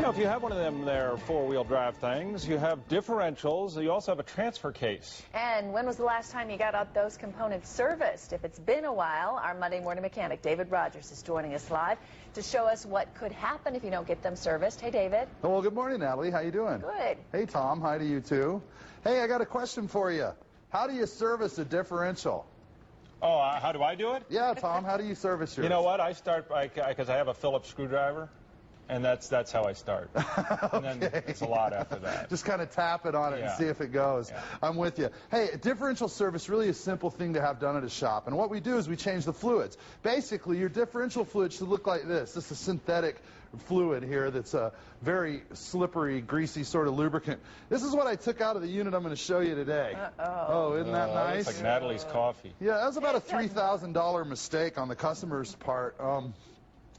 know, if you have one of them there four-wheel drive things, you have differentials, you also have a transfer case. And when was the last time you got out those components serviced? If it's been a while, our Monday morning mechanic, David Rogers, is joining us live to show us what could happen if you don't get them serviced. Hey, David. Oh, well, good morning, Natalie. How you doing? Good. Hey, Tom. Hi to you, too. Hey, I got a question for you. How do you service a differential? Oh, how do I do it? Yeah, Tom, how do you service yours? You know what? I start because I have a Phillips screwdriver. And that's how I start. Okay. And then it's a lot after that. Just kind of tap it on it and see if it goes. Yeah. I'm with you. Hey, differential service really a simple thing to have done at a shop. And what we do is we change the fluids. Basically, your differential fluid should look like this. This is synthetic fluid here that's a very slippery, greasy sort of lubricant. This is what I took out of the unit I'm going to show you today. Oh, isn't that nice? It's like Natalie's coffee. Yeah, that was about a $3,000 mistake on the customer's part.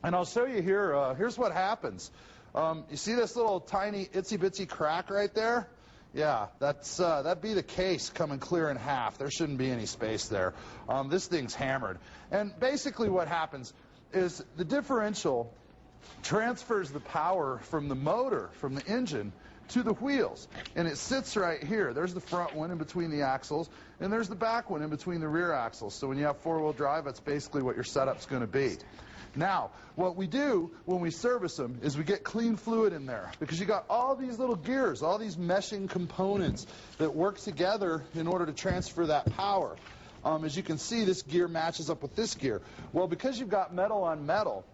And I'll show you here, here's what happens. You see this little tiny itsy-bitsy crack right there? Yeah, that'd be the case coming clear in half. There shouldn't be any space there. This thing's hammered. And basically what happens is the differential transfers the power from the motor, from the engine, to the wheels. And it sits right here. There's the front one in between the axles, and there's the back one in between the rear axles. So when you have four-wheel drive, that's basically what your setup's going to be. Now, what we do when we service them is we get clean fluid in there because you got all these little gears, all these meshing components that work together in order to transfer that power. As you can see, this gear matches up with this gear. Well, because you've got metal on metal,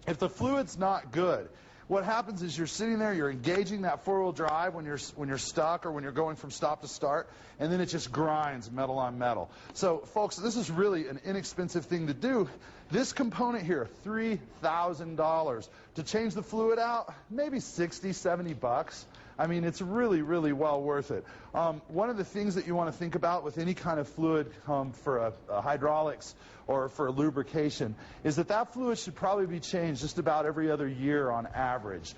if the fluid's not good, what happens is you're sitting there, you're engaging that four-wheel drive when you're stuck or when you're going from stop to start, and then it just grinds metal on metal. So, folks, this is really an inexpensive thing to do. This component here, $3,000. To change the fluid out, maybe 60, 70 bucks. I mean, it's really, really well worth it. One of the things that you want to think about with any kind of fluid for a hydraulics or for lubrication is that fluid should probably be changed just about every other year on average.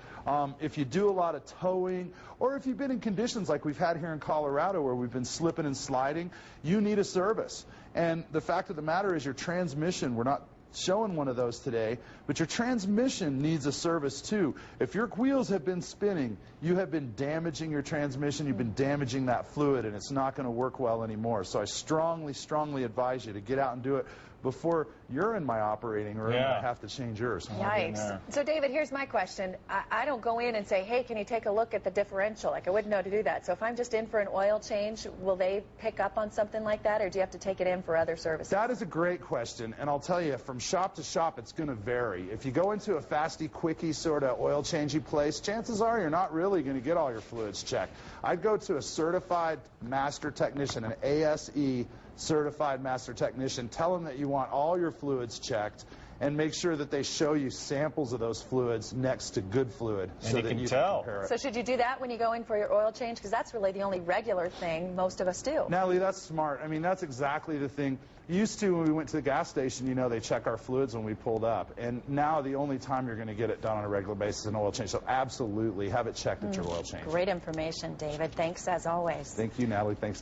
If you do a lot of towing or if you've been in conditions like we've had here in Colorado where we've been slipping and sliding, you need a service. And the fact of the matter is your transmission, we're not showing one of those today, but your transmission needs a service too. If your wheels have been spinning, you have been damaging your transmission, you've been damaging that fluid, and it's not going to work well anymore. So I strongly, strongly advise you to get out and do it before you're in my operating room and I have to change yours. Yikes. So, David, here's my question. I don't go in and say, hey, can you take a look at the differential? Like, I wouldn't know to do that. So if I'm just in for an oil change, will they pick up on something like that, or do you have to take it in for other services? That is a great question, and I'll tell you, from shop to shop, it's going to vary. If you go into a fasty, quickie sort of oil changey place, chances are you're not really going to get all your fluids checked. I'd go to a certified master technician, an ASE certified master technician, tell them that you want all your fluids checked, and make sure that they show you samples of those fluids next to good fluid so that you can compare it. So should you do that when you go in for your oil change? Because that's really the only regular thing most of us do. Natalie, that's smart. I mean, that's exactly the thing. Used to, when we went to the gas station, you know, they check our fluids when we pulled up. And now the only time you're going to get it done on a regular basis is an oil change. So absolutely, have it checked at your oil change. Great information, David. Thanks as always. Thank you, Natalie. Thanks.